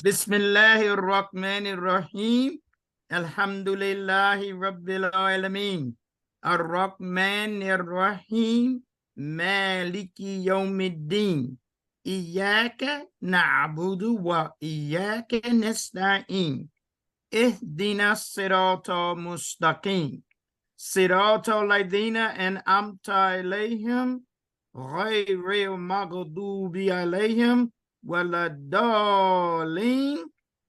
Bismillahir Rahmanir Rahim. Alhamdulillahi Rabbil Alameen. Ar-Rahmanir Rahim. Maliki Yawmiddin. Iyaka na'budu wa iyaka nasta'in. Ihdina sirata mustaqim. Sirata ladina an'amta alayhim. Ghayril maghdubi alayhim. Waladdaleen.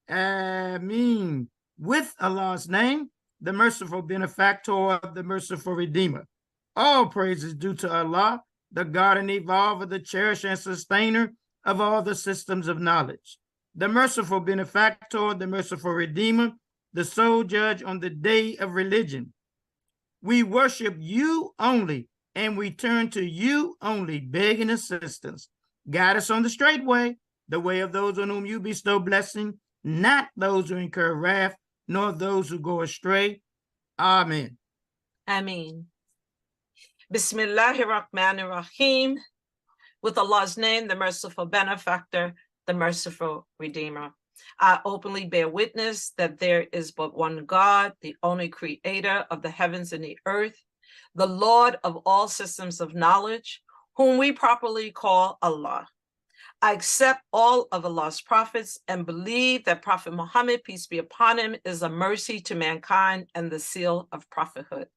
Ameen. With Allah's name, the merciful benefactor, the merciful redeemer. All praise is due to Allah, the God and evolver, the cherisher and sustainer of all the systems of knowledge. The merciful benefactor, the merciful redeemer, the sole judge on the day of religion. We worship you only, and we turn to you only, begging assistance. Guide us on the straight way, the way of those on whom you bestow blessing, not those who incur wrath, nor those who go astray. Amen. Ameen. Bismillahir Rahmanir Rahim. With Allah's name, the merciful benefactor, the merciful redeemer. I openly bear witness that there is but one God, the only creator of the heavens and the earth, the Lord of all systems of knowledge, whom we properly call Allah. I accept all of Allah's prophets and believe that Prophet Muhammad, peace be upon him, is a mercy to mankind and the seal of prophethood.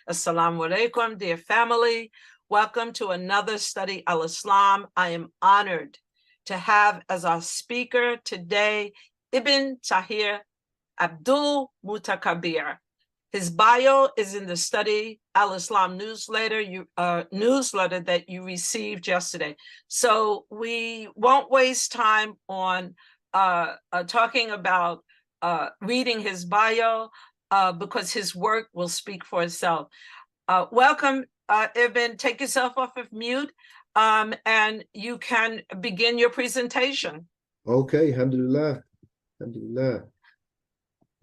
Assalamu alaikum, dear family. Welcome to another study al-Islam. I am honored to have as our speaker today Ibn Tahir Abdul Mutakabbir. His bio is in the study al-Islam newsletter that you received yesterday. So we won't waste time on talking about reading his bio because his work will speak for itself. Welcome, Ibn. Take yourself off of mute and you can begin your presentation. Okay, alhamdulillah. Alhamdulillah.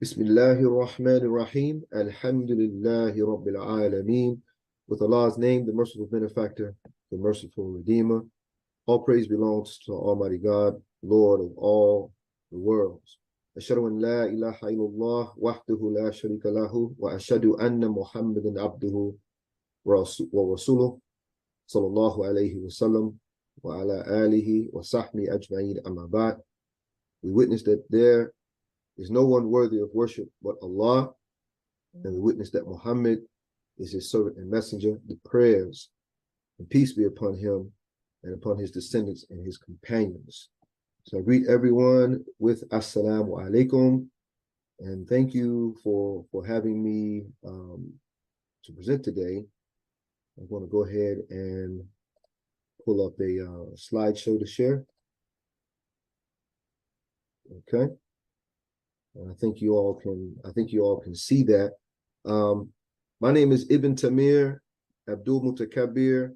Bismillahir Rahmanir Rahim. Alhamdulillahi Rabbil Alameen. With Allah's name, the merciful benefactor, the merciful redeemer. All praise belongs to Almighty God, Lord of all the worlds. Ashhadu an la ilaha illallah wahdahu la sharika lahu wa ashhadu anna Muhammadan abduhu wa rasuluh sallallahu alayhi wa sallam wa ala alihi wa sahbihi ajma'in amma ba'd. We witness that there is no one worthy of worship but Allah, and we witness that Muhammad is his servant and messenger. The prayers and peace be upon him and upon his descendants and his companions. So I greet everyone with Assalamu alaikum, and thank you for having me to present today. I'm going to go ahead and pull up a slideshow to share. Okay. And I think you all can see that. My name is Ibn Tamir Abdul Mutakabbir,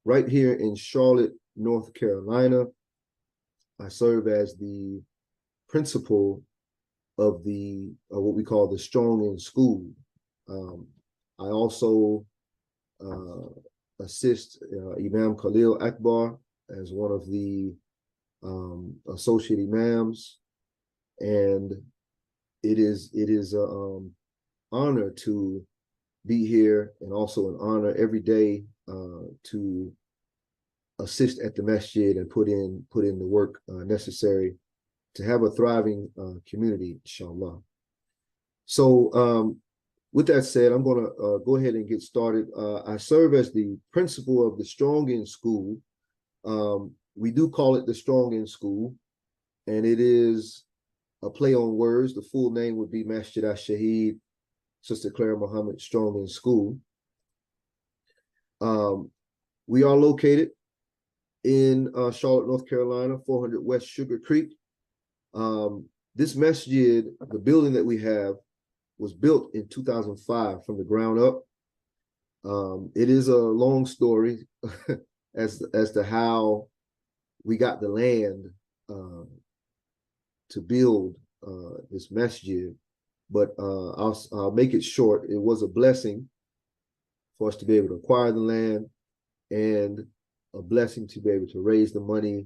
right here in Charlotte, North Carolina. I serve as the principal of the what we call the Strong in School. I also assist Imam Khalil Akbar as one of the associate imams, and it is an honor to be here, and also an honor every day to assist at the Masjid and put in the work necessary to have a thriving community, inshallah. So with that said, I'm going to go ahead and get started. I serve as the principal of the Strong in School. We do call it the Strong in School, and it is a play on words. The full name would be Masjid Ash-Shaheed, Sister Clara Muhammad Strong in School. We are located in Charlotte, North Carolina, 400 West Sugar Creek. This masjid, the building that we have, was built in 2005 from the ground up. It is a long story as to how we got the land to build this masjid, but I'll make it short. It was a blessing for us to be able to acquire the land, and a blessing to be able to raise the money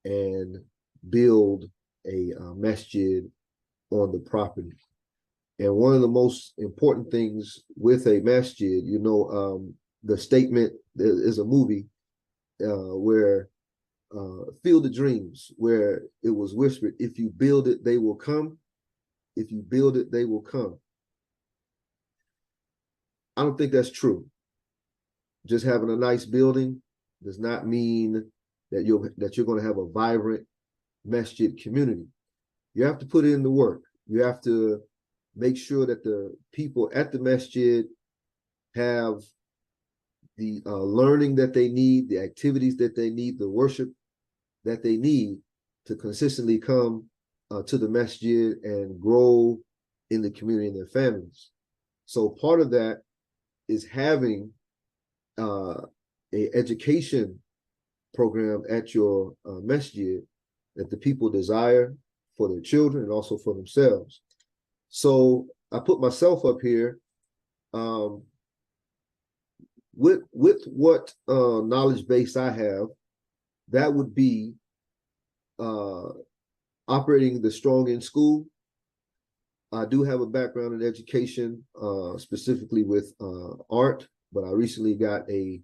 and build a masjid on the property. And one of the most important things with a masjid, the statement, there is a movie where Field of Dreams, where it was whispered, if you build it, they will come. If you build it, they will come. I don't think that's true. Just having a nice building does not mean that you're going to have a vibrant masjid community. You have to put in the work. You have to make sure that the people at the masjid have the learning that they need, the activities that they need, the worship that they need to consistently come to the masjid and grow in the community and their families. So part of that is having a education program at your masjid that the people desire for their children and also for themselves. So I put myself up here with what knowledge base I have. That would be operating the Strong in School. I do have a background in education, specifically with art, but I recently got a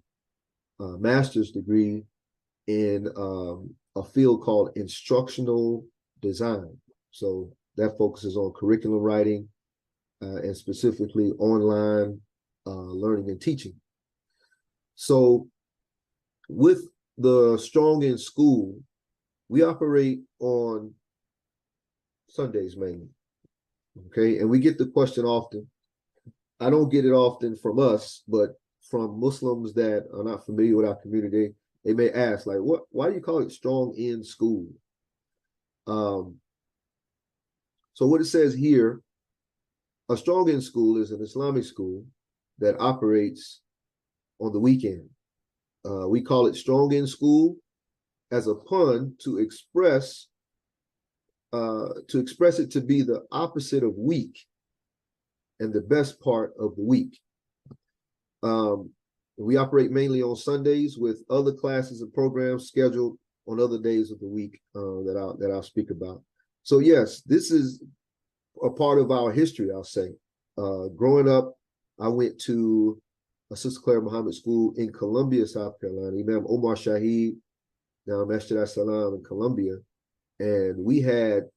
master's degree in a field called instructional design. So that focuses on curriculum writing and specifically online learning and teaching. So with the Strong in School, we operate on Sundays mainly, okay? And we get the question often. I don't get it often from us, but from Muslims that are not familiar with our community, they may ask, like, why do you call it Strong in School? So what it says here, a Strong in School is an Islamic school that operates on the weekend. We call it Strong in School as a pun to express it to be the opposite of weak and the best part of the week. We operate mainly on Sundays with other classes and programs scheduled on other days of the week that I'll speak about. So yes, this is a part of our history, I'll say. Growing up, I went to a Sister Clara Muhammad school in Columbia, South Carolina. Imam Omar Shaheed, now Masjid As-Salam in Columbia. And we had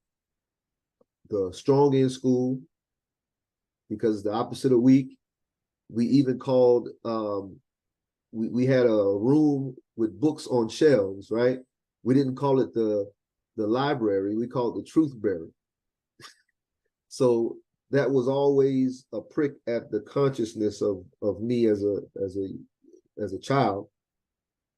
the Strong in School because it's the opposite of weak. We even called, we had a room with books on shelves, right? We didn't call it the library, we called it the truth bearer. So that was always a prick at the consciousness of me as a child,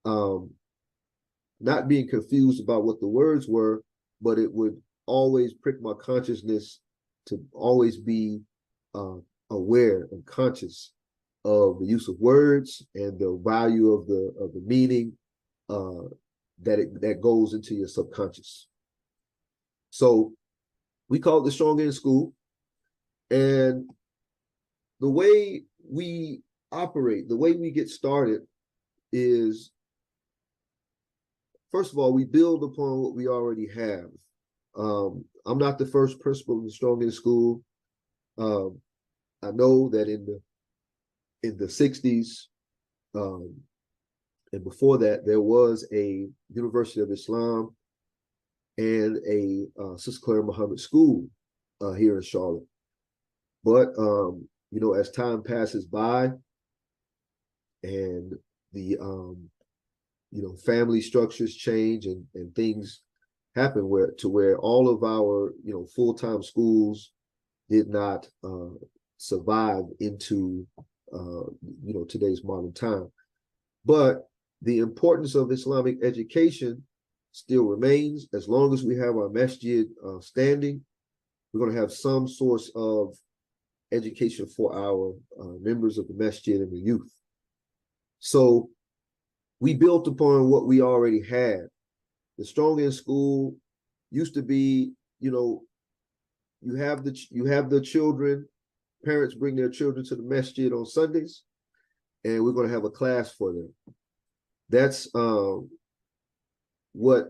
not being confused about what the words were, but it would always prick my consciousness to always be aware and conscious of the use of words and the value of the meaning that goes into your subconscious. So we call it the Strong in School. And the way we operate, the way we get started is, first of all, we build upon what we already have. I'm not the first principal in the Strong in School. I know that in the 60s, and before that, there was a University of Islam and a Sister Clara Muhammad school here in Charlotte. But as time passes by and the family structures change and things happen where all of our full-time schools did not survive into today's modern time. But the importance of Islamic education still remains. As long as we have our masjid standing, we're going to have some source of education for our members of the masjid and the youth. So we built upon what we already had. The Strong in School used to be, you have the children, parents bring their children to the masjid on Sundays, and we're going to have a class for them. That's what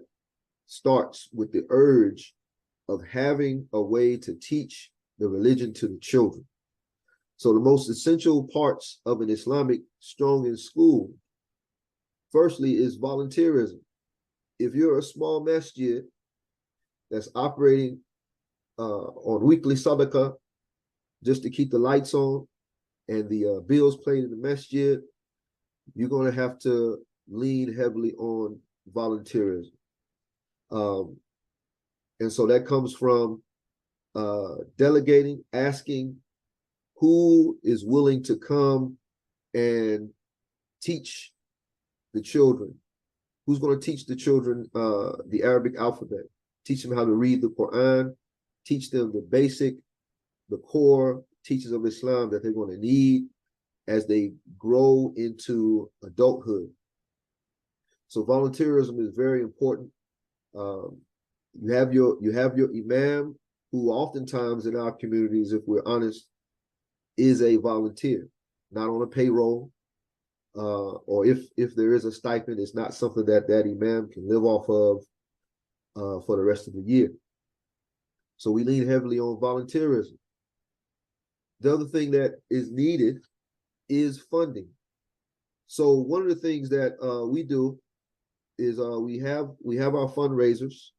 starts with the urge of having a way to teach the religion to the children. So the most essential parts of an Islamic strong in school, firstly, is volunteerism. If you're a small masjid that's operating on weekly sadaqah just to keep the lights on and the bills paid in the masjid, you're going to have to lean heavily on volunteerism. And so that comes from delegating, asking who is willing to come and teach the children. Who's going to teach the children the Arabic alphabet, teach them how to read the Quran, teach them the basic, the core teachings of Islam that they're going to need as they grow into adulthood. So volunteerism is very important. You have your imam, who oftentimes in our communities, if we're honest, is a volunteer, not on a payroll, or if there is a stipend, it's not something that imam can live off of for the rest of the year. So we lean heavily on volunteerism. The other thing that is needed is funding. So one of the things that we do is we have our fundraisers,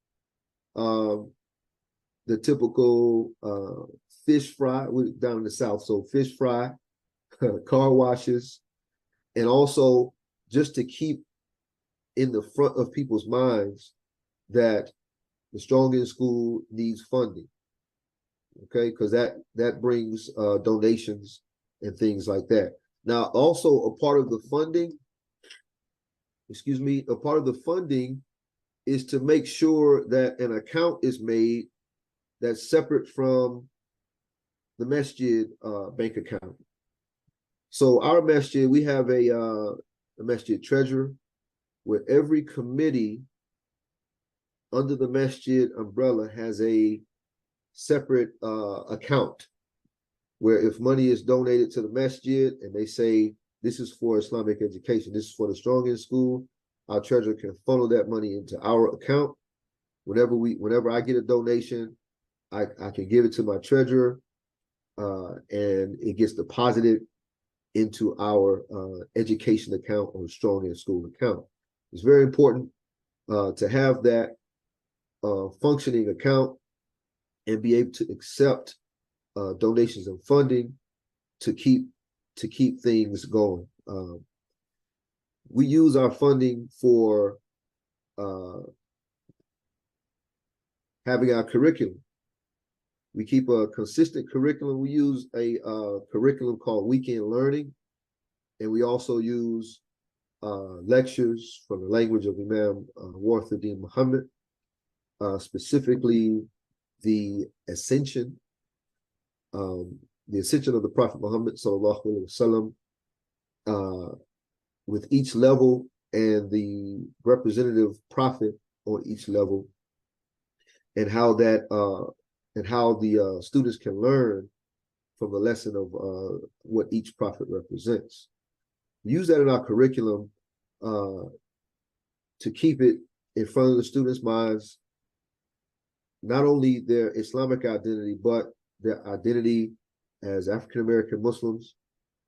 the typical fish fry down in the South. So fish fry, car washes, and also just to keep in the front of people's minds that the Strong in School needs funding. Okay, because that brings donations and things like that. Now, also a part of the funding, a part of the funding is to make sure that an account is made that's separate from the Masjid bank account. So our Masjid, we have a Masjid treasurer, where every committee under the Masjid umbrella has a separate account, where if money is donated to the Masjid and they say this is for Islamic education, this is for the Strong in School, our treasurer can funnel that money into our account. Whenever I get a donation, I can give it to my treasurer, and it gets deposited into our education account or Strong in School account. It's very important to have that functioning account and be able to accept donations and funding to keep things going. We use our funding for having our curriculum. We keep a consistent curriculum. We use a curriculum called Weekend Learning, and we also use lectures from the language of Imam Warthuddin Muhammad, specifically the Ascension of the Prophet Muhammad sallallahu alaihi wasallam, with each level and the representative prophet on each level, and how the students can learn from the lesson of what each prophet represents. We use that in our curriculum to keep it in front of the students' minds, not only their Islamic identity, but their identity as African American Muslims,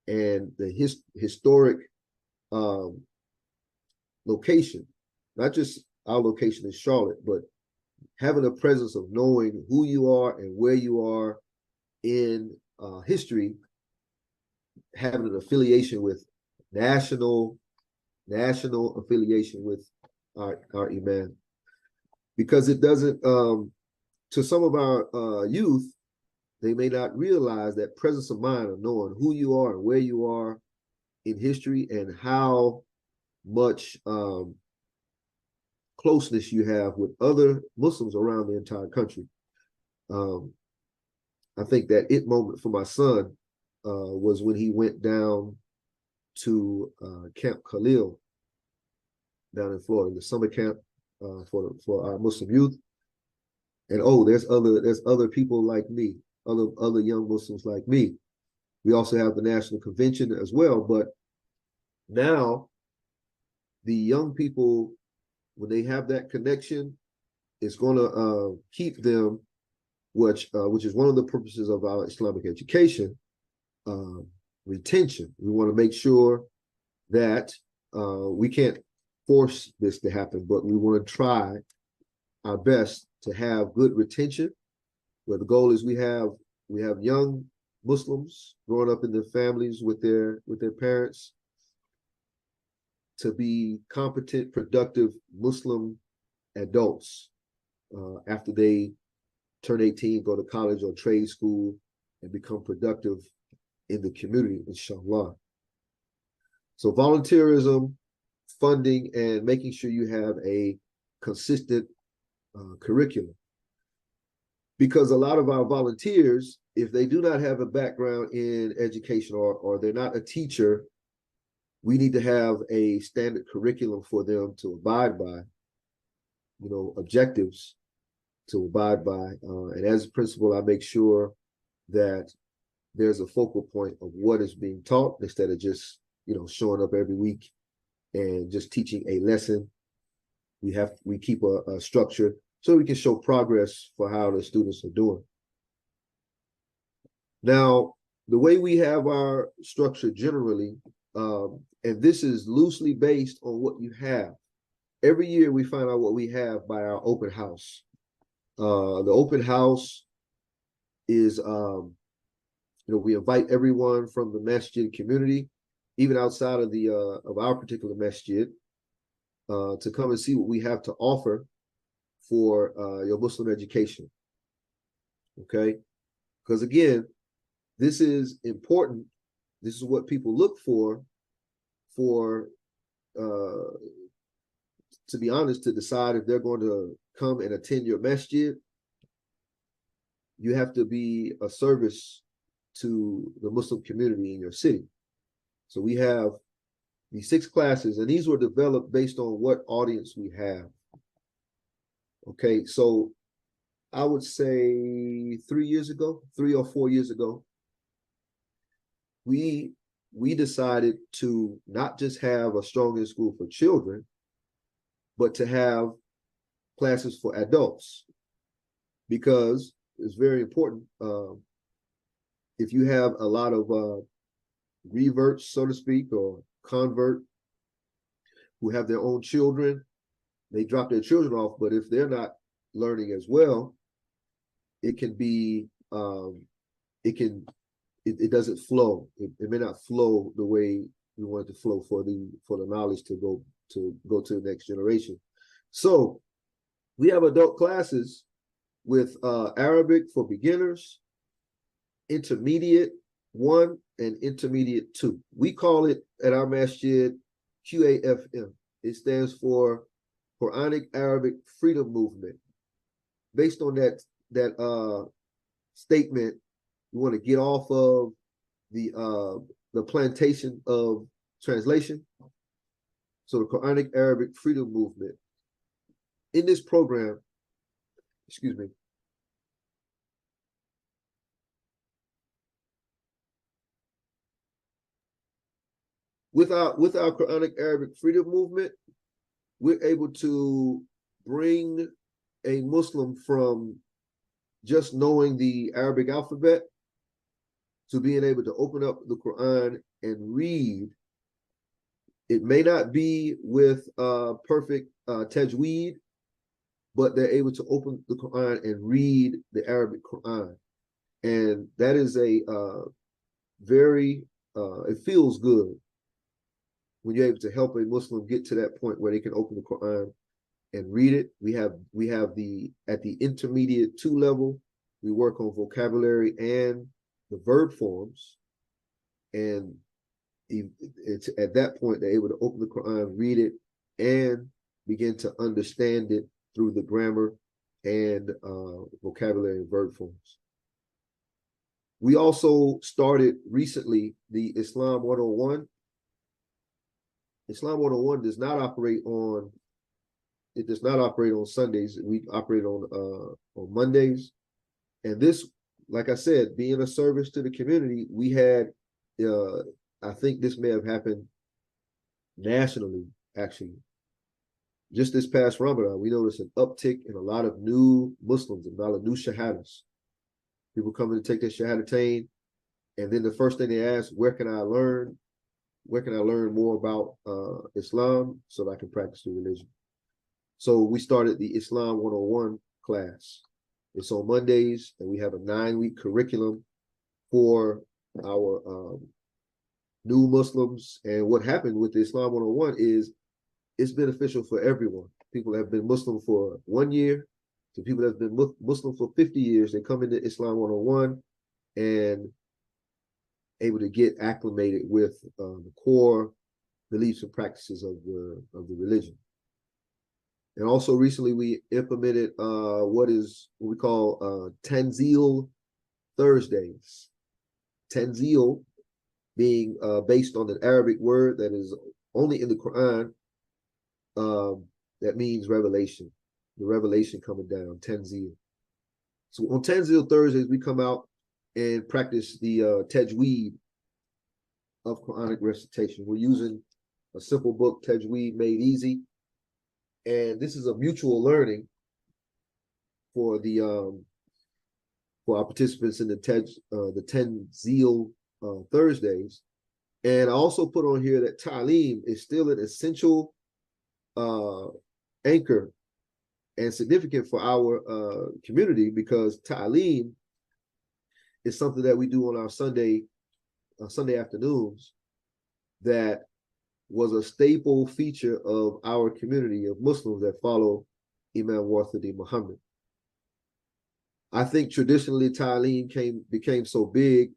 and the historic location, not just our location in Charlotte, but having a presence of knowing who you are and where you are in history, having an affiliation with national affiliation with our Imam, because it doesn't, to some of our youth, they may not realize that presence of mind of knowing who you are and where you are in history, and how much closeness you have with other Muslims around the entire country. I think that moment for my son was when he went down to Camp Khalil down in Florida, the summer camp for our Muslim youth. And there's other people like me, other young Muslims like me. We also have the National Convention as well, but now the young people, when they have that connection it's going to keep them, which is one of the purposes of our Islamic education, retention. We want to make sure that we can't force this to happen, but we want to try our best to have good retention, where the goal is we have young Muslims growing up in their families with their parents to be competent, productive Muslim adults after they turn 18, go to college or trade school, and become productive in the community, inshallah. So volunteerism, funding, and making sure you have a consistent curriculum. Because a lot of our volunteers, if they do not have a background in education or they're not a teacher, we need to have a standard curriculum for them to abide by, objectives to abide by. And as a principal, I make sure that there's a focal point of what is being taught instead of just, showing up every week and just teaching a lesson. We keep a structure so we can show progress for how the students are doing. Now, the way we have our structure generally, and this is loosely based on what you have. Every year we find out what we have by our open house. The open house is, we invite everyone from the Masjid community, even outside of the of our particular Masjid, to come and see what we have to offer for your Muslim education. Okay, because again, this is important. This is what people look for, to be honest, to decide if they're going to come and attend your Masjid. You have to be a service to the Muslim community in your city. So we have these 6 classes, and these were developed based on what audience we have. Okay, so I would say 3 or 4 years ago, we decided to not just have a strong in school for children, but to have classes for adults, because it's very important. If you have a lot of reverts, so to speak, or convert who have their own children, they drop their children off, but if they're not learning as well, it can be it doesn't flow. It may not flow the way we want it to flow for the knowledge to go to the next generation. So we have adult classes with Arabic for beginners, intermediate 1 and intermediate 2. We call it at our Masjid QAFM. It stands for Quranic Arabic Freedom Movement. Based on that statement, we want to get off of the plantation of translation. So the Quranic Arabic Freedom Movement. In this program, excuse me, with our Quranic Arabic Freedom Movement, we're able to bring a Muslim from just knowing the Arabic alphabet to being able to open up the Quran and read. It may not be with perfect tajweed, but they're able to open the Quran and read the Arabic Quran. And that is a very, it feels good when you're able to help a Muslim get to that point where they can open the Quran and read it. We have at the intermediate 2 level, we work on vocabulary and the verb forms. And it's at that point they're able to open the Quran, read it, and begin to understand it through the grammar and vocabulary and verb forms. We also started recently the Islam 101. Islam 101 does not operate on Sundays. We operate on Mondays. And this, like I said, being a service to the community, we had, I think this may have happened nationally, actually. just this past Ramadan, we noticed an uptick in a lot of new Muslims, a lot of new shahadas. People coming to take their shahadatain, and then the first thing they ask, where can I learn? Where can I learn more about Islam so that I can practice the religion? So we started the Islam 101 class. It's on Mondays, and we have a 9-week curriculum for our new Muslims. And what happened with the Islam 101 is it's beneficial for everyone. People that have been Muslim for 1 year to people that have been Muslim for 50 years. They come into Islam 101 and able to get acclimated with the core beliefs and practices of the religion. And also recently we implemented what we call Tanzil Thursdays. Tanzil being based on an Arabic word that is only in the Quran, that means revelation, the revelation coming down, Tanzil. So on Tanzil Thursdays, we come out and practice the tajweed of Quranic recitation. We're using a simple book, Tajweed Made Easy. And this is a mutual learning for the for our participants in the Tanzil Thursdays. And I also put on here that Ta'aleem is still an essential anchor and significant for our community, because Ta'aleem is something that we do on our Sunday afternoons that was a staple feature of our community of Muslims that follow Imam Warthadi Muhammad. I think traditionally Ta'aleem became so big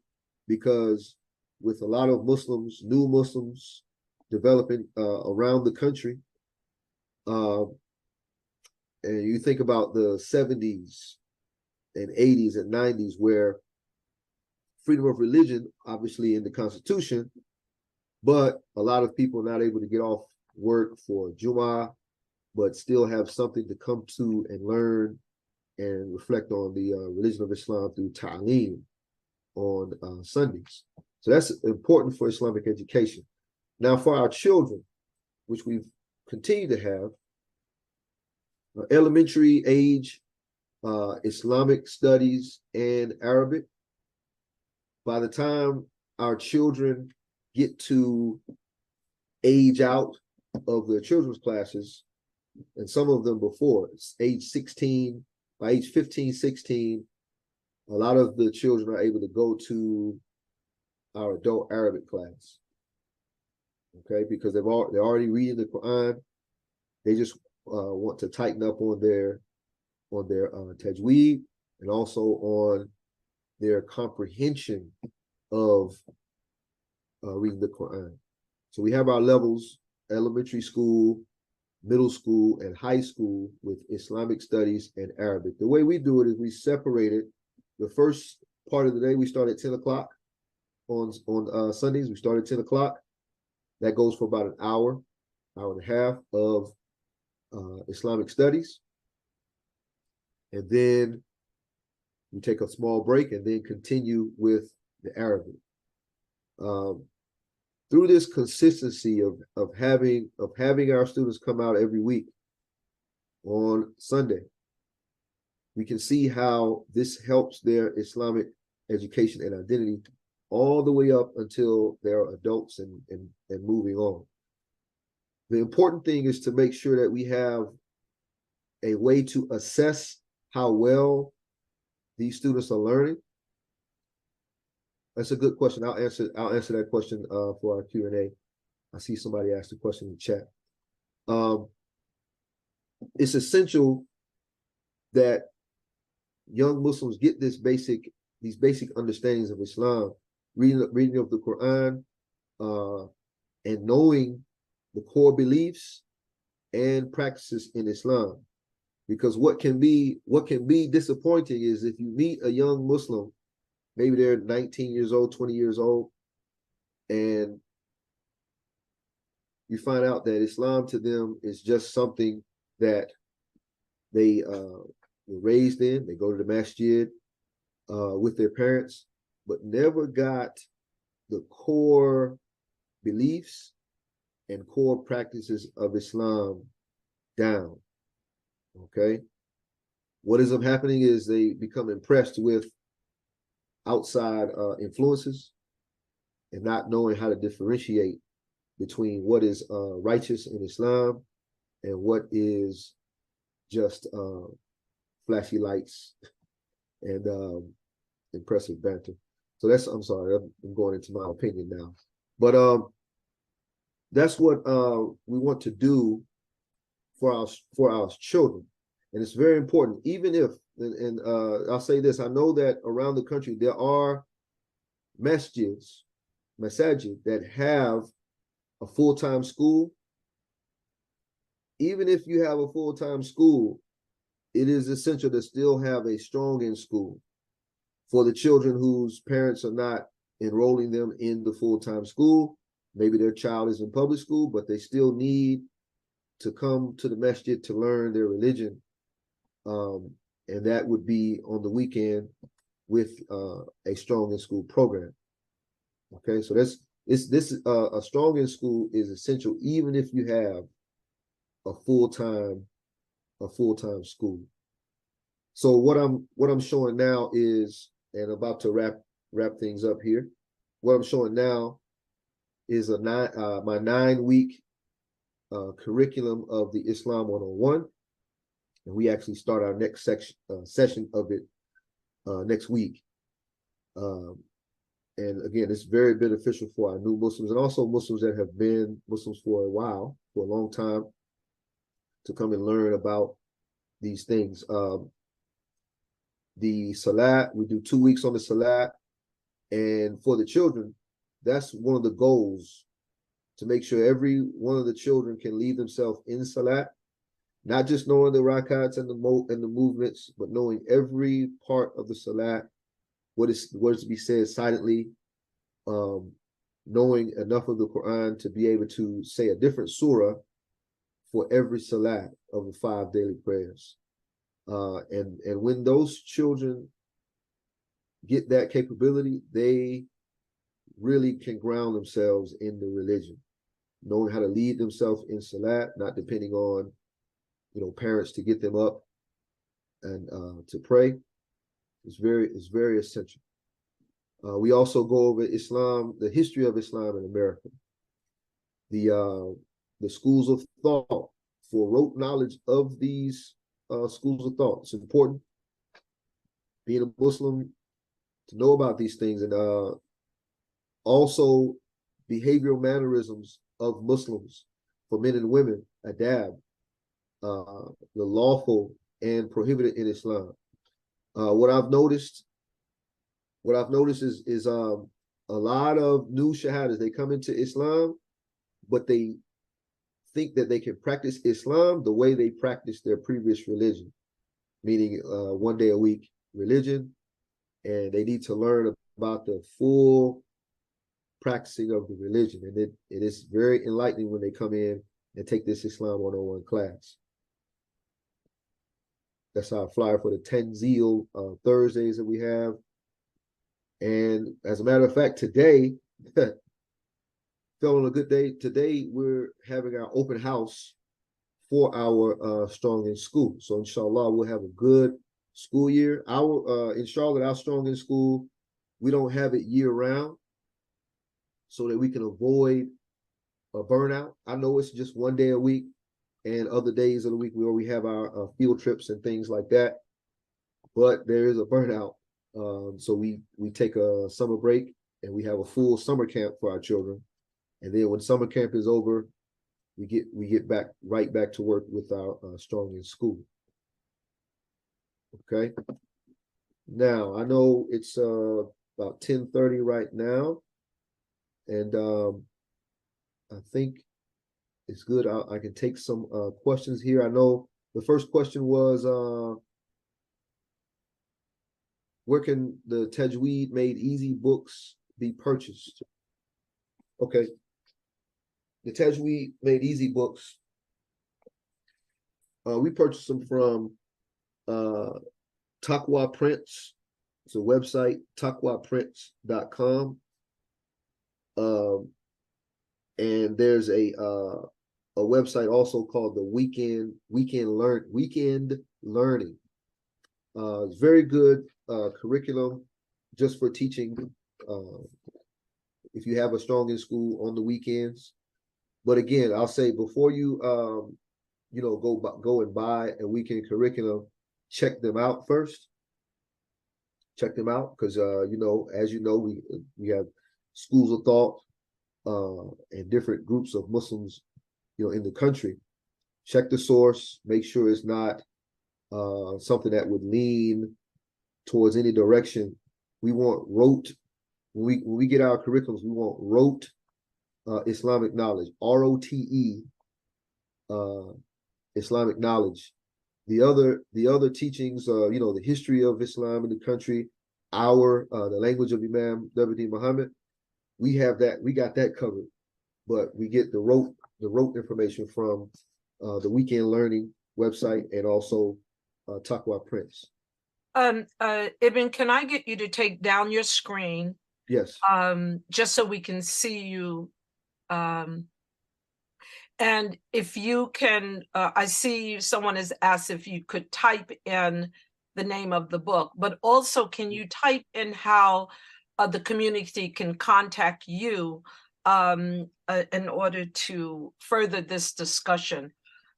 because with a lot of Muslims, new Muslims developing around the country, and you think about the 70s and 80s and 90s where freedom of religion, obviously in the Constitution, but a lot of people not able to get off work for Jumu'ah, but still have something to come to and learn and reflect on the religion of Islam through Ta'aleem on Sundays. So that's important for Islamic education. Now for our children, which we've continued to have, elementary age, Islamic studies and Arabic. By the time our children get to age out of the children's classes, and some of them before age 16, by age 15, 16, a lot of the children are able to go to our adult Arabic class. Okay, because they're already reading the Quran. They just want to tighten up on their tajweed and also on their comprehension of reading the Quran. So we have our levels: elementary school, middle school, and high school with Islamic studies and Arabic. The way we do it is we separate it. The first part of the day we start at 10 o'clock on Sundays. We start at 10 o'clock. That goes for about an hour and a half of Islamic studies. And then we take a small break and then continue with the Arabic. Through this consistency of having our students come out every week on Sunday, we can see how this helps their Islamic education and identity all the way up until they're adults and moving on. The important thing is to make sure that we have a way to assess how well these students are learning. That's a good question. I'll answer that question for our Q&A. I see somebody asked a question in the chat. It's essential that young Muslims get these basic understandings of Islam, reading of the Quran, and knowing the core beliefs and practices in Islam. Because what can be disappointing is if you meet a young Muslim, maybe they're 19 years old, 20 years old, and you find out that Islam to them is just something that they were raised in. They go to the Masjid with their parents, but never got the core beliefs and core practices of Islam down. Okay. What ends up happening is they become impressed with outside influences and not knowing how to differentiate between what is righteous in Islam and what is just flashy lights and impressive banter. So that's, I'm sorry, I'm going into my opinion now. But that's what we want to do for our children. And it's very important, even if, and I'll say this, I know that around the country there are masjid that have a full-time school. Even if you have a full-time school, it is essential to still have a strong-in school for the children whose parents are not enrolling them in the full-time school. Maybe their child is in public school, but they still need to come to the masjid to learn their religion. And that would be on the weekend with a strong in school program. Okay, so a strong in school is essential even if you have a full-time school. So what I'm showing now is, and about to wrap things up here, what I'm showing now is my 9-week curriculum of the Islam 101. And we actually start our next session of it next week. And again, it's very beneficial for our new Muslims and also Muslims that have been Muslims for a while, for a long time, to come and learn about these things. The Salat, we do 2 weeks on the Salat. And for the children, that's one of the goals, to make sure every one of the children can lead themselves in Salat. Not just knowing the rakats and the movements, but knowing every part of the salat, what is to be said silently, knowing enough of the Quran to be able to say a different surah for every salat of the 5 daily prayers. And when those children get that capability, they really can ground themselves in the religion, knowing how to lead themselves in salat, not depending on parents to get them up and to pray. Is very essential. We also go over Islam, the history of Islam in America, the schools of thought, for rote knowledge of these schools of thought. It's important, being a Muslim, to know about these things, and also behavioral mannerisms of Muslims for men and women, adab, the lawful and prohibited in Islam. What I've noticed is a lot of new shahadas, they come into Islam, but they think that they can practice Islam the way they practice their previous religion, meaning 1 day a week religion, and they need to learn about the full practicing of the religion. And it is very enlightening when they come in and take this Islam 101 class. That's our flyer for the Tanzil Thursdays that we have. And as a matter of fact, today, fell on a good day. Today, we're having our open house for our Strong in School. So inshallah, we'll have a good school year. In Charlotte, our Strong in School, we don't have it year round so that we can avoid a burnout. I know it's just 1 day a week, and other days of the week where we have our field trips and things like that. But there is a burnout. So we take a summer break and we have a full summer camp for our children. And then when summer camp is over, we get right back to work with our Strong in School. Okay. Now, I know it's about 10:30 right now. And I think it's good. I can take some questions here. I know the first question was, where can the Tajweed Made Easy books be purchased? Okay. The Tajweed Made Easy books, we purchased them from Taqwa Prints. It's a website, taqwaprints.com. And there's a a website also called the Weekend Learning. It's very good curriculum just for teaching. If you have a strong in school on the weekends. But again, I'll say before you go and buy a weekend curriculum, check them out first. Check them out because as you know, we have schools of thought and different groups of Muslims, in the country. Check the source, make sure it's not something that would lean towards any direction. We want rote. When we get our curriculums, we want rote Islamic knowledge, ROTE, Islamic knowledge. The other teachings, the history of Islam in the country, the language of Imam W.D. Muhammad, we got that covered. But we get the rote information from the Weekend Learning website and also Taqwa Prints. Ibn, can I get you to take down your screen? Yes. Just so we can see you. And if you can, I see someone has asked if you could type in the name of the book, but also can you type in how the community can contact you in order to further this discussion?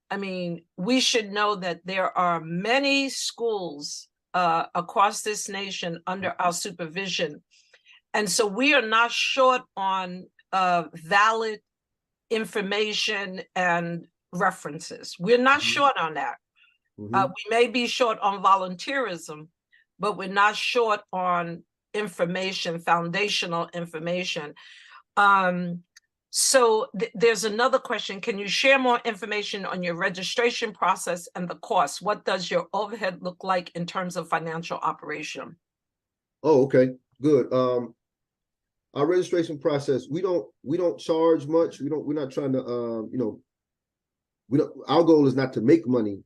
I mean, we should know that there are many schools across this nation under our supervision. And so we are not short on valid information and references. We're not short on that. We may be short on volunteerism, but we're not short on information, foundational information. So there's another question. Can you share more information on your registration process and the cost? What does your overhead look like in terms of financial operation? Oh, okay, good. Our registration process, we don't charge much. We're not trying to our goal is not to make money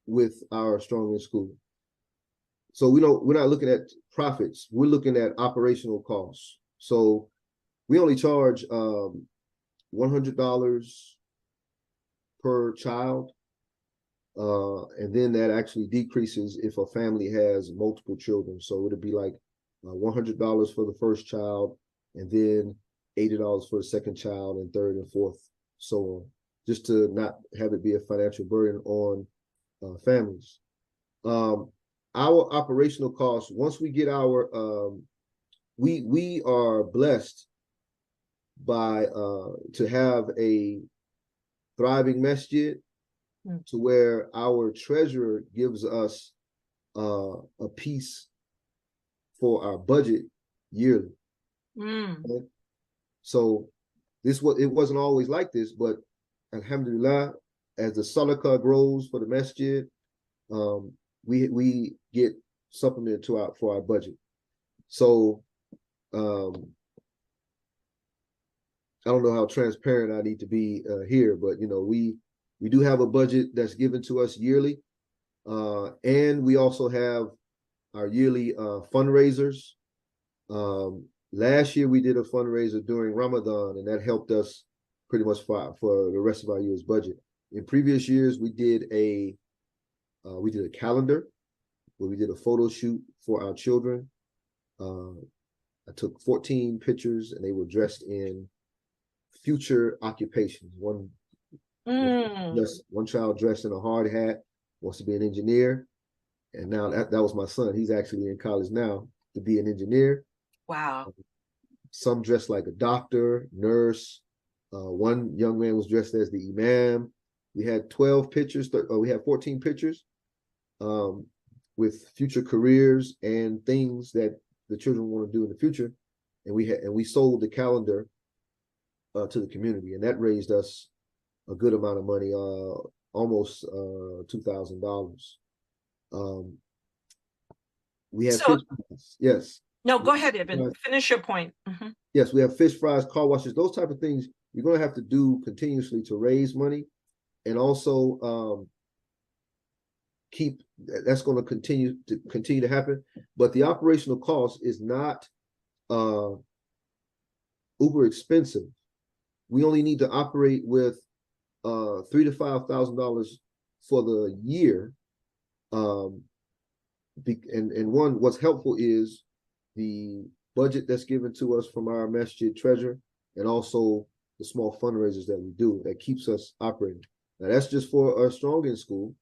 with our Strong in School. So we're not looking at profits. We're looking at operational costs. So we only charge $100 per child. And then that actually decreases if a family has multiple children. So it'll be like $100 for the first child, and then $80 for the second child, and third and fourth, so on, just to not have it be a financial burden on families. Our operational costs, once we get our, we are blessed by to have a thriving masjid, to where our treasurer gives us a piece for our budget yearly. Okay? So it wasn't always like this, but alhamdulillah, as the sadaqah grows for the masjid, we get supplement for our budget. So I don't know how transparent I need to be here, but we do have a budget that's given to us yearly, and we also have our yearly fundraisers. Last year we did a fundraiser during Ramadan, and that helped us pretty much for the rest of our year's budget. In previous years, we did a calendar where we did a photo shoot for our children. I took 14 pictures, and they were dressed in future occupations. One child dressed in a hard hat, wants to be an engineer. And now that was my son. He's actually in college now to be an engineer. Wow. Some dressed like a doctor, nurse. One young man was dressed as the imam. We had 12 pictures. We had 14 pictures with future careers and things that the children want to do in the future. And we sold the calendar to the community, and that raised us a good amount of money, almost $2,000. We have fish fries. Yes. No, go ahead, Ibn. Finish your point. Yes, we have fish fries, car washes, those type of things you're going to have to do continuously to raise money, and also that's going to continue to happen. But the operational cost is not uber expensive. We only need to operate with $3,000 to $5,000 for the year. And what's helpful is the budget that's given to us from our Masjid treasurer, and also the small fundraisers that we do that keeps us operating. Now that's just for our strong in school.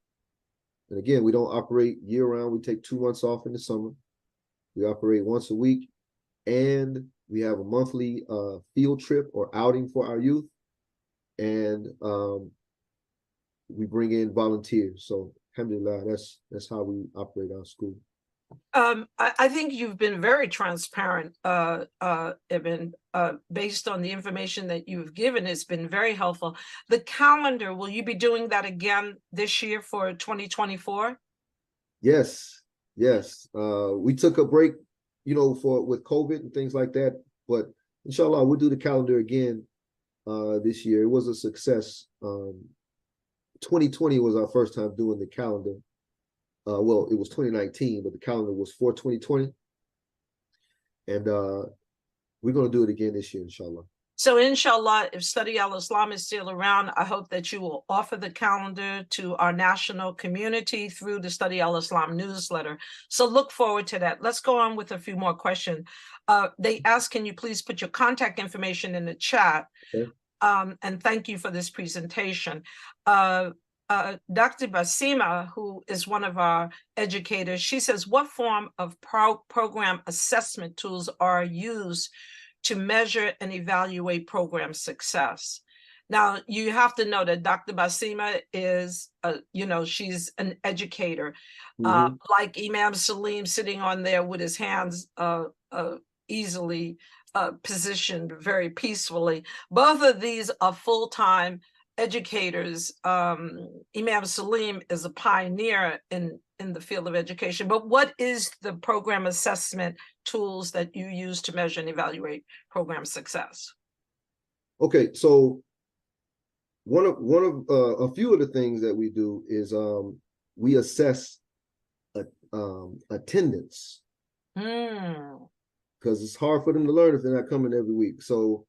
And again, we don't operate year round. We take 2 months off in the summer. We operate once a week, and we have a monthly field trip or outing for our youth. And we bring in volunteers. So alhamdulillah, that's how we operate our school. I think you've been very transparent, Ibn, based on the information that you've given. It's been very helpful. The calendar, will you be doing that again this year for 2024? Yes. We took a break, with COVID and things like that, but inshallah, we'll do the calendar again this year. It was a success. 2020 was our first time doing the calendar. Well, it was 2019, but the calendar was for 2020. And we're going to do it again this year, inshallah. So inshallah, if Study Al-Islam is still around, I hope that you will offer the calendar to our national community through the Study Al-Islam newsletter. So look forward to that. Let's go on with a few more questions. They ask, can you please put your contact information in the chat? Okay. And thank you for this presentation. Dr. Basima, who is one of our educators, she says, what form of program assessment tools are used to measure and evaluate program success? Now, you have to know that Dr. Basima is, she's an educator, like Imam Salim sitting on there with his hands easily positioned very peacefully. Both of these are full-time educators. Imam Salim is a pioneer in the field of education, but what is the program assessment tools that you use to measure and evaluate program success? Okay, so one of a few of the things that we do is we assess attendance, because it's hard for them to learn if they're not coming every week. So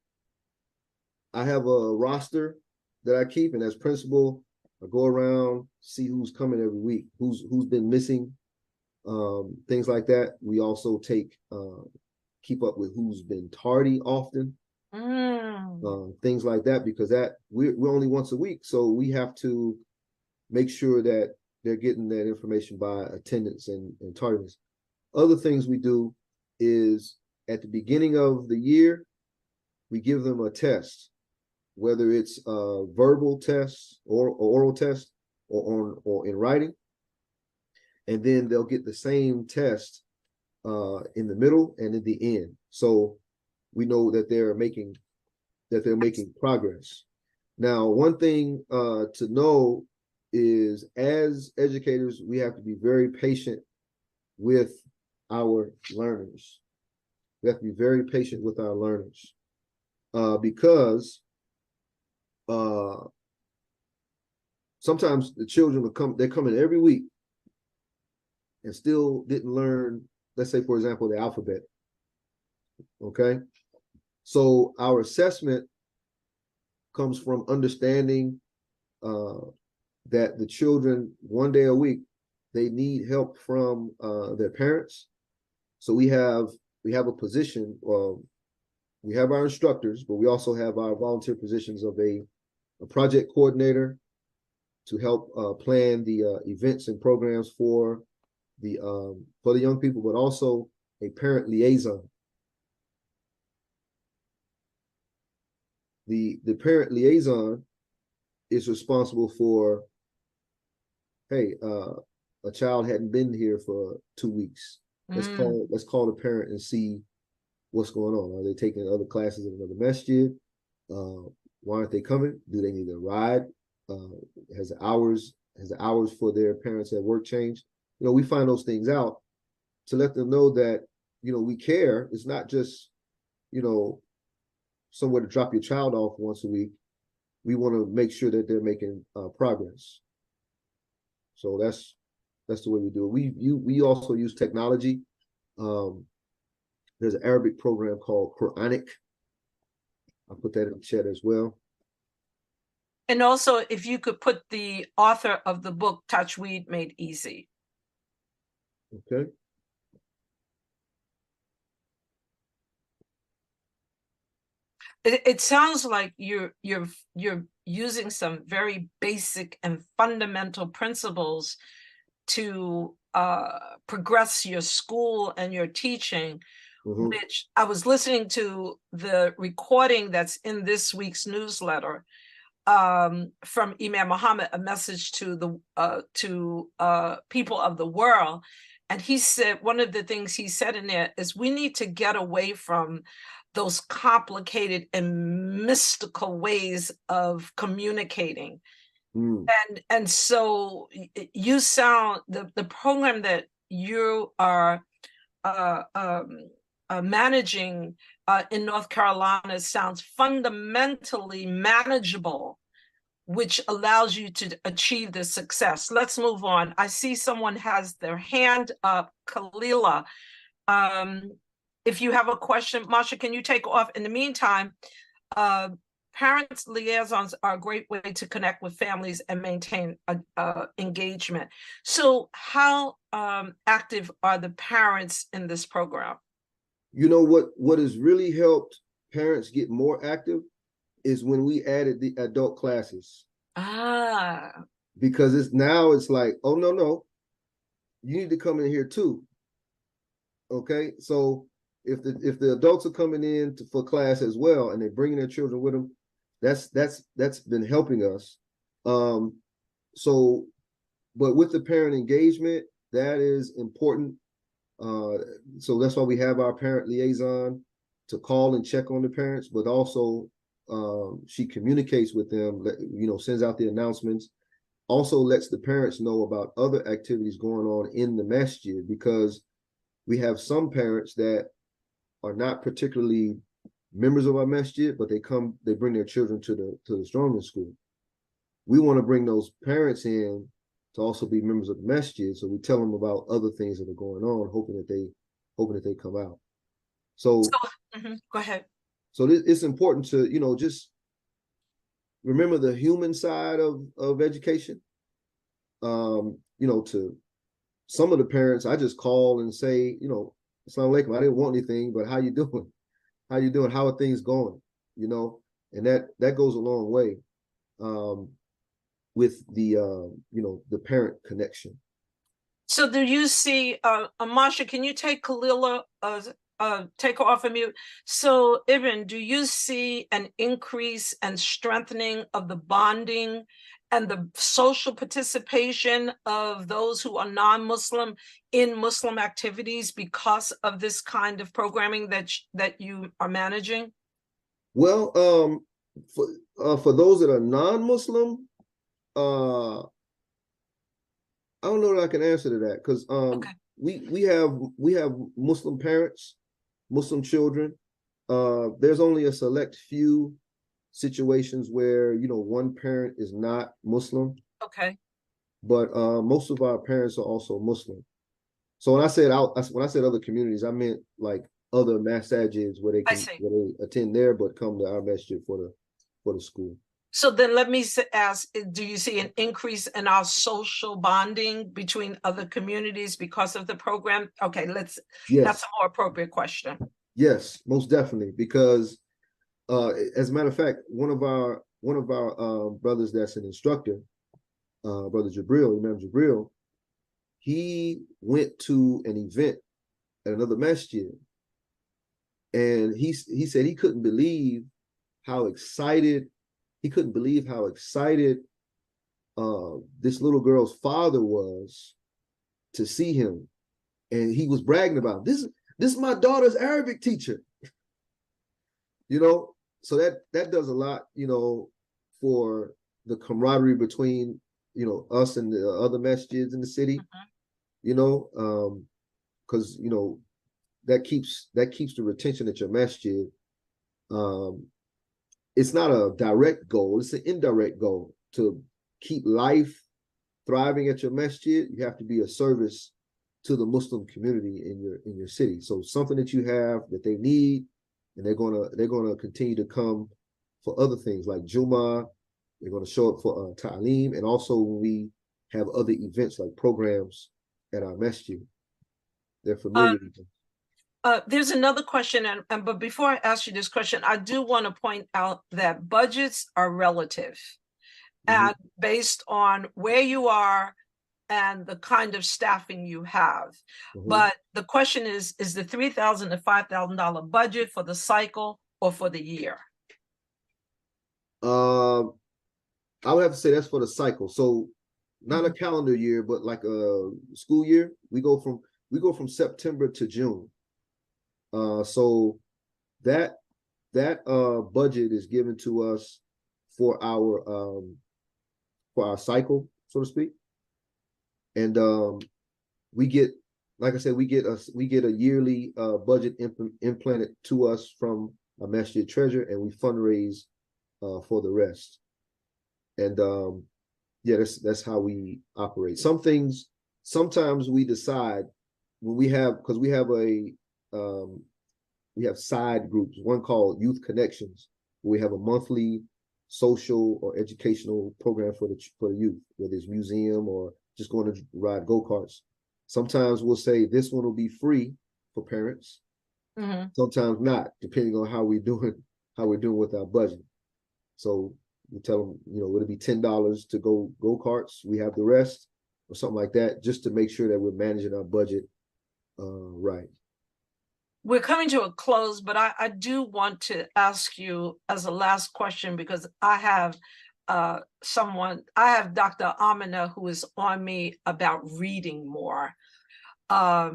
I have a roster that I keep, and as principal, I go around, see who's coming every week, who's been missing, things like that. We also keep up with who's been tardy often, things like that, because we're only once a week, so we have to make sure that they're getting that information by attendance and tardiness. Other things we do is at the beginning of the year, we give them a test, whether it's a verbal test or oral test or in writing, and then they'll get the same test in the middle and in the end. So we know that they're making progress. Now, one thing to know is, as educators, we have to be very patient with our learners. We have to be very patient with our learners because sometimes the children they're coming every week and still didn't learn, let's say, for example, the alphabet. Okay. So our assessment comes from understanding that the children, one day a week, they need help from their parents. So we have a position, we have our instructors, but we also have our volunteer positions of a project coordinator to help plan the events and programs for the young people, but also a parent liaison. The parent liaison is responsible for, hey, a child hadn't been here for 2 weeks. Let's call the parent and see what's going on. Are they taking other classes in another masjid? Why aren't they coming? Do they need a ride? Has the hours for their parents at work changed? We find those things out to let them know that, we care. It's not just, somewhere to drop your child off once a week. We want to make sure that they're making progress. So that's the way we do it. We also use technology. There's an Arabic program called Quranic. I'll put that in the chat as well. And also, if you could put the author of the book, Tajweed Made Easy. Okay. It sounds like you're using some very basic and fundamental principles to progress your school and your teaching, which I was listening to the recording that's in this week's newsletter from Imam Muhammad, a message to the people of the world. And he said, one of the things he said in there is we need to get away from those complicated and mystical ways of communicating. And so you sound, the program that you are managing in North Carolina sounds fundamentally manageable, which allows you to achieve the success. Let's move on. I see someone has their hand up, Kalila. If you have a question, Masha, can you take off? In the meantime, parents liaisons are a great way to connect with families and maintain engagement. So how active are the parents in this program? You know what has really helped parents get more active is when we added the adult classes. Because it's like, oh no, you need to come in here too. Okay, so if the adults are coming in for class as well and they're bringing their children with them, that's been helping us. So, but with the parent engagement, that is important. So that's why we have our parent liaison to call and check on the parents, but also she communicates with them, sends out the announcements, also lets the parents know about other activities going on in the masjid, because we have some parents that are not particularly members of our masjid, but they bring their children to the Strongman School. We want to bring those parents in to also be members of the masjid, so we tell them about other things that are going on, hoping that they come out. So go ahead. So it's important to just remember the human side of education. To some of the parents, I just call and say, Assalamu alaikum, I didn't want anything, but how you doing? How you doing? How are things going? And that goes a long way with the parent connection. So do you see, Masha, can you take Kalila, take her off of mute? So Ibn, do you see an increase and strengthening of the bonding and the social participation of those who are non-Muslim in Muslim activities because of this kind of programming that you are managing? Well, for those that are non-Muslim, I don't know that I can answer to that, because we have Muslim parents, Muslim children. There's only a select few situations where one parent is not Muslim. Okay. But most of our parents are also Muslim. So when I said other communities, I meant like other masajids where they attend there but come to our masjid for the school. So then let me ask, do you see an increase in our social bonding between other communities because of the program? Okay, that's a more appropriate question. Yes, most definitely, because as a matter of fact, one of our brothers that's an instructor, Brother Jabril, Imam Jabril, he went to an event at another masjid, and he said he couldn't believe how excited this little girl's father was to see him, and he was bragging about this is my daughter's Arabic teacher. So that does a lot, for the camaraderie between us and the other masjids in the city, because that keeps the retention at your masjid. It's not a direct goal, it's an indirect goal. To keep life thriving at your masjid, you have to be a service to the Muslim community in your city. So something that you have that they need, and they're gonna continue to come for other things like Jummah, They're going to show up for ta'aleem, and also when we have other events like programs at our masjid. They're familiar with them. There's another question, but before I ask you this question, I do want to point out that budgets are relative and based on where you are and the kind of staffing you have. But the question is the $3,000 to $5,000 budget for the cycle or for the year? I would have to say that's for the cycle. So not a calendar year, but like a school year. We go from September to June. So that budget is given to us for our cycle, so to speak. And we get, like I said, we get a yearly budget implanted to us from a masjid treasure, and we fundraise for the rest. And yeah, that's how we operate. Some things, sometimes we decide when we have, because we have side groups, one called Youth Connections. We have a monthly social or educational program for the youth, whether it's museum or just going to ride go-karts. Sometimes we'll say this one will be free for parents. Sometimes not, depending on how we're doing with our budget. So we tell them, it'll be $10 to go-karts. We have the rest or something like that, just to make sure that we're managing our budget right. We're coming to a close, but I do want to ask you as a last question, because I have Dr. Amina who is on me about reading more. I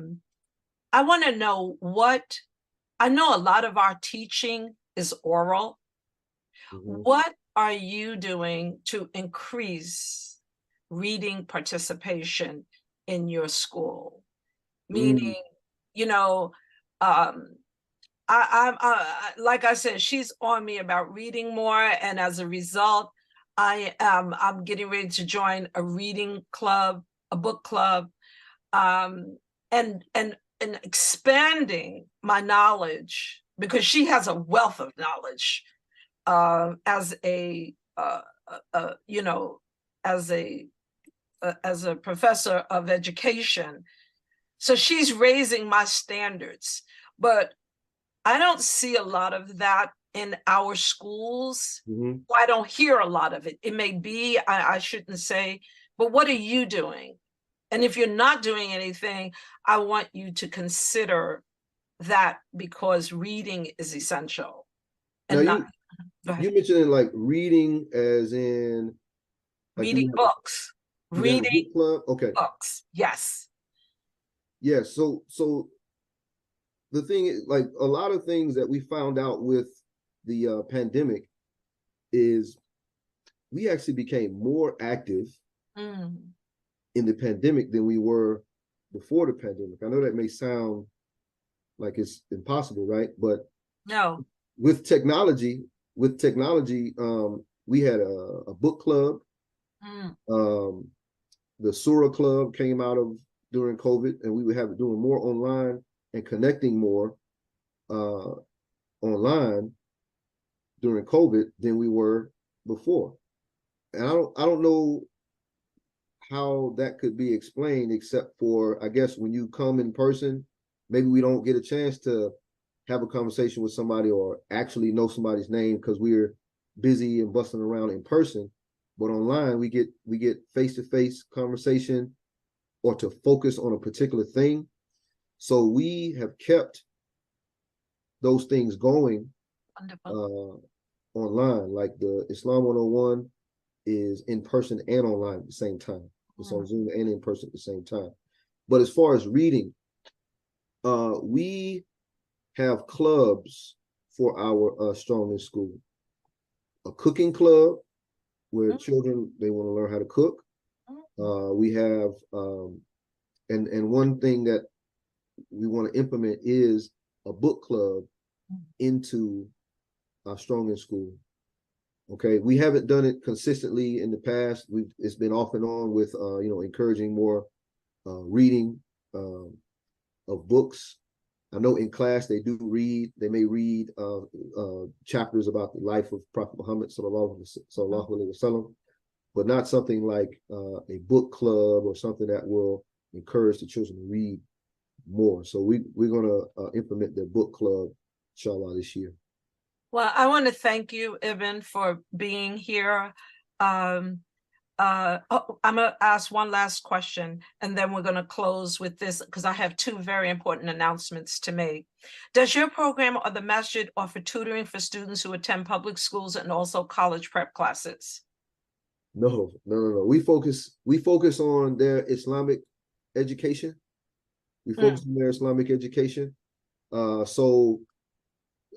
want to know I know a lot of our teaching is oral. What are you doing to increase reading participation in your school? Meaning, I like I said, she's on me about reading more, and as a result, I'm getting ready to join a reading club, a book club, and expanding my knowledge, because she has a wealth of knowledge as a professor of education. So she's raising my standards, but I don't see a lot of that in our schools. I don't hear a lot of it. It may be, I shouldn't say, but what are you doing? And if you're not doing anything, I want you to consider that, because reading is essential. And now you mentioned like reading as in like reading books. Reading book club? Okay. Books, yes. Yeah, so the thing is, like a lot of things that we found out with the pandemic is we actually became more active in the pandemic than we were before the pandemic. I know that may sound like it's impossible, right? But no, with technology, we had a book club. The Surah Club came out of during COVID, and we were doing more online and connecting more online during COVID than we were before. And I don't know how that could be explained, except for, I guess, when you come in person, maybe we don't get a chance to have a conversation with somebody or actually know somebody's name because we're busy and busting around in person. But online, we get face-to-face conversation or to focus on a particular thing. So we have kept those things going online. Like the Islam 101 is in person and online at the same time. It's on Zoom and in person at the same time. But as far as reading, we have clubs for our Strong in School. A cooking club where children, they want to learn how to cook. We have, and one thing that we want to implement is a book club into our Strong in School. Okay, we haven't done it consistently in the past. It's been off and on with encouraging more reading of books I know in class they may read chapters about the life of Prophet Muhammad sallallahu alaihi wasallam, but not something like a book club or something that will encourage the children to read more. So we're going to implement the book club, inshallah, this year. Well, I want to thank you, Ibn, for being here. I'm going to ask one last question, and then we're going to close with this because I have two very important announcements to make. Does your program or the Masjid offer tutoring for students who attend public schools and also college prep classes? No. We focus on their Islamic education. We focus on their Islamic education. So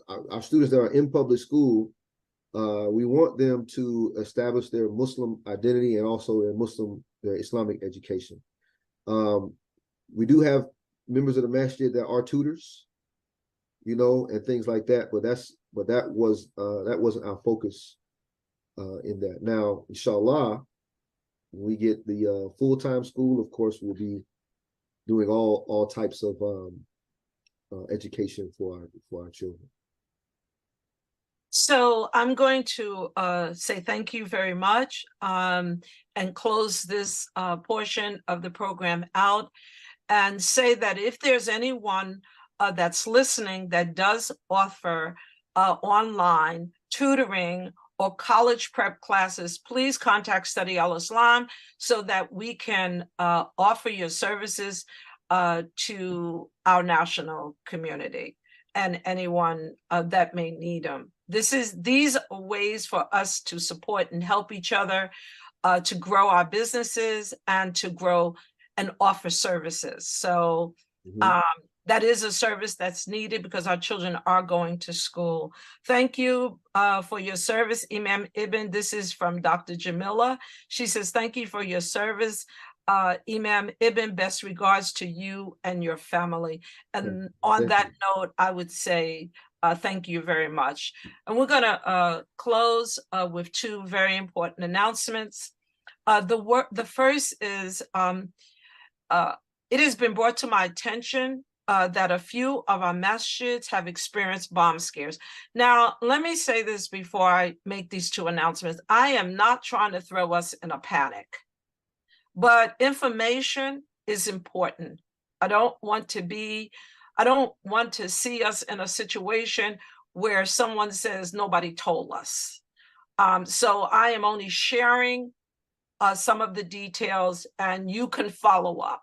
our students that are in public school, we want them to establish their Muslim identity and also their Islamic education. We do have members of the Masjid that are tutors, and things like that. But that wasn't our focus in that. Now, inshallah, when we get the full-time school, of course, we'll be doing all types of education for our children. So I'm going to say thank you very much and close this portion of the program out and say that if there's anyone that's listening that does offer online tutoring or college prep classes, please contact Study Al-Islam so that we can offer your services to our national community and anyone that may need them. These are ways for us to support and help each other to grow our businesses and to grow and offer services. So that is a service that's needed because our children are going to school. Thank you for your service, Imam Ibn. This is from Dr. Jamila. She says, thank you for your service, Imam Ibn. Best regards to you and your family. And on that note, I would say, thank you very much. And we're going to close with two very important announcements. The first is, it has been brought to my attention that a few of our masjids have experienced bomb scares. Now, let me say this before I make these two announcements. I am not trying to throw us in a panic, but information is important. I don't want to see us in a situation where someone says nobody told us. So I am only sharing some of the details and you can follow up.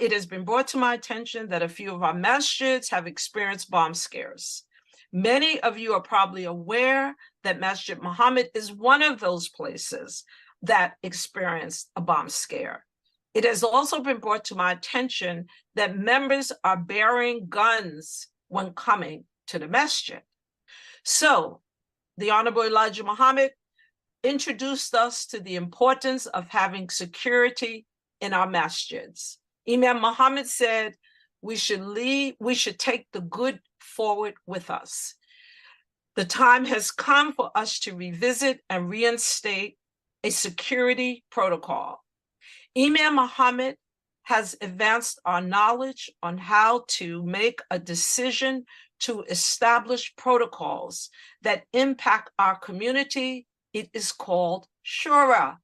It has been brought to my attention that a few of our masjids have experienced bomb scares. Many of you are probably aware that Masjid Muhammad is one of those places that experienced a bomb scare. It has also been brought to my attention that members are bearing guns when coming to the masjid. So the Honorable Elijah Muhammad introduced us to the importance of having security in our masjids. Imam Muhammad said we should take the good forward with us. The time has come for us to revisit and reinstate a security protocol. Imam Muhammad has advanced our knowledge on how to make a decision to establish protocols that impact our community. It is called Shura.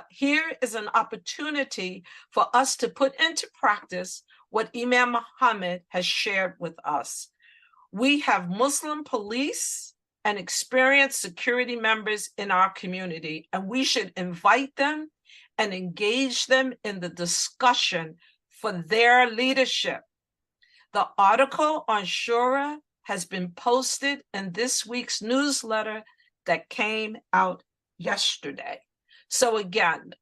Here is an opportunity for us to put into practice what Imam Muhammad has shared with us. We have Muslim police and experienced security members in our community, and we should invite them and engage them in the discussion for their leadership. The article on Shura has been posted in this week's newsletter that came out yesterday. So again,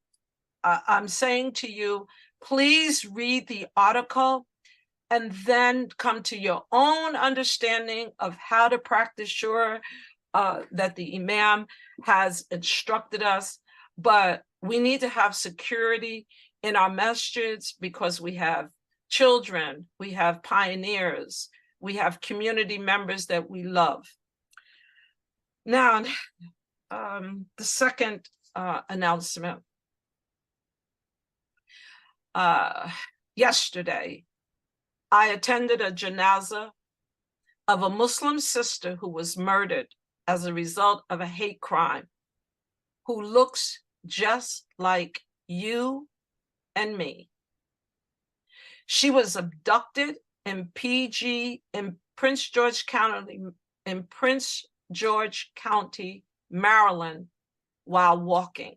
I'm saying to you, please read the article and then come to your own understanding of how to practice Shura that the Imam has instructed us. But we need to have security in our masjids because we have children, we have pioneers, we have community members that we love. Now, the second announcement. yesterday, I attended a janazah of a Muslim sister who was murdered as a result of a hate crime, who looks just like you and me. She was abducted in Prince George County, Maryland, while walking.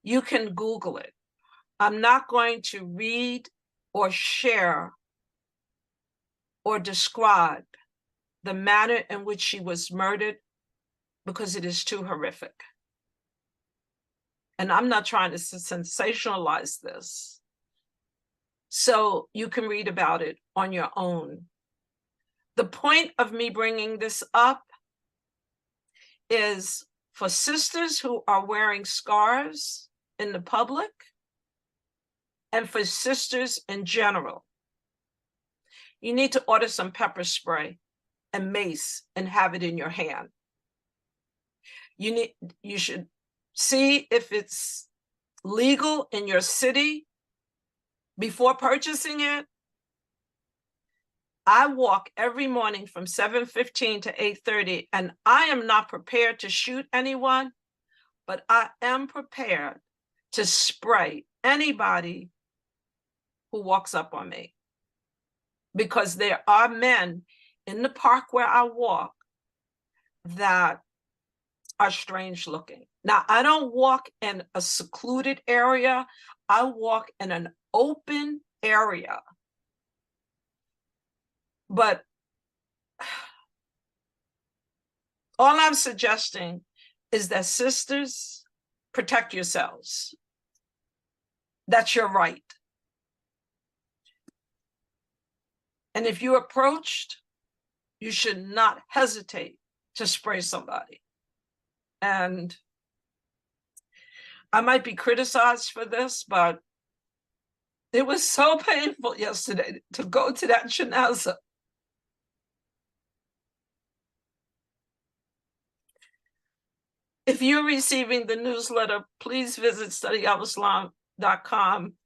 You can Google it. I'm not going to read or share or describe the manner in which she was murdered because it is too horrific. And I'm not trying to sensationalize this. So you can read about it on your own. The point of me bringing this up is for sisters who are wearing scarves in the public and for sisters in general. You need to order some pepper spray and mace and have it in your hand. You should see if it's legal in your city before purchasing it. I walk every morning from 7:15 to 8:30, and I am not prepared to shoot anyone, but I am prepared to spray anybody who walks up on me. Because there are men in the park where I walk that are strange looking. Now, I don't walk in a secluded area. I walk in an open area. But all I'm suggesting is that sisters, protect yourselves. That's your right. And if you're approached, you should not hesitate to spray somebody. And I might be criticized for this, but it was so painful yesterday to go to that janazah. If you're receiving the newsletter, please visit studyofislam.com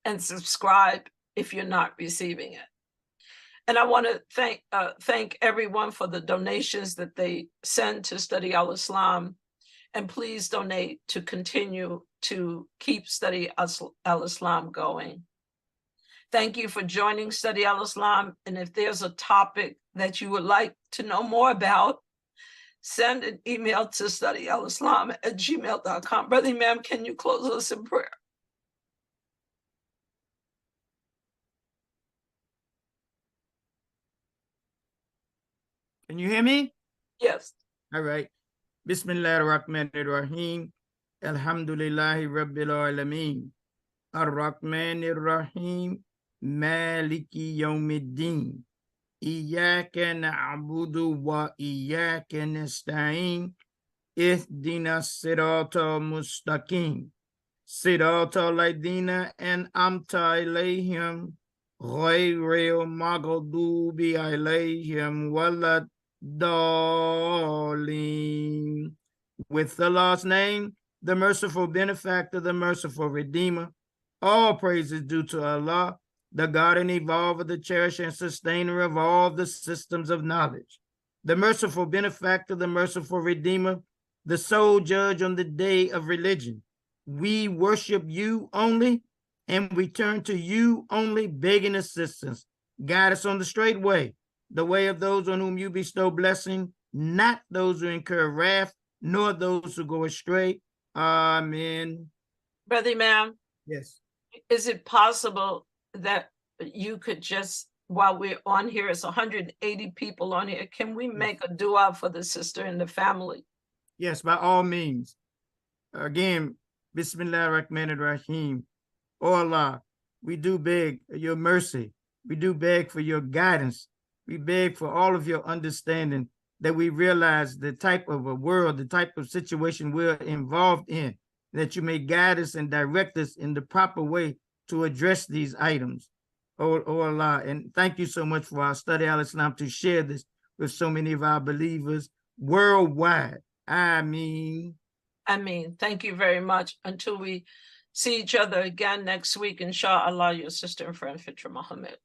and subscribe if you're not receiving it. And I want to thank everyone for the donations that they send to Study Al-Islam. And please donate to continue to keep Study Al-Islam going. Thank you for joining Study Al-Islam. And if there's a topic that you would like to know more about, send an email to studyalislam@gmail.com. Brother Imam, can you close us in prayer? Can you hear me? Yes. All right. Bismillah ar-Rahman ar-Rahim. Alhamdulillahi Rabbil Alameen. Ar-Rahman ar-Rahim. Maliki Yawmiddin. Iyaka na'budu wa iyaka nasta'in. Ihdina sirata mustaqim. Sirata laydina an'amta ilayhim. Ghayril maghdubi alayhim walad Darling. With Allah's name, the merciful benefactor, the merciful redeemer. All praise is due to Allah, the God and evolver, the cherisher and sustainer of all the systems of knowledge. The merciful benefactor, the merciful redeemer, the sole judge on the day of religion. We worship you only, and we turn to you only, begging assistance. Guide us on the straight way, the way of those on whom you bestow blessing, not those who incur wrath, nor those who go astray. Amen. Brother Imam, Yes. is it possible that you could just, while we're on here, it's 180 people on here, can we make a dua for the sister and the family? Yes, by all means. Again, Bismillah ar-Rahman ar-Rahim. Oh Allah, we do beg your mercy. We do beg for your guidance. We beg for all of your understanding, that we realize the type of a world, the type of situation we're involved in, that you may guide us and direct us in the proper way to address these items. Oh Allah, and thank you so much for our Study Al-Islam to share this with so many of our believers worldwide. Ameen. Ameen. Thank you very much. Until we see each other again next week, inshallah, your sister and friend Fitrah Muhammad.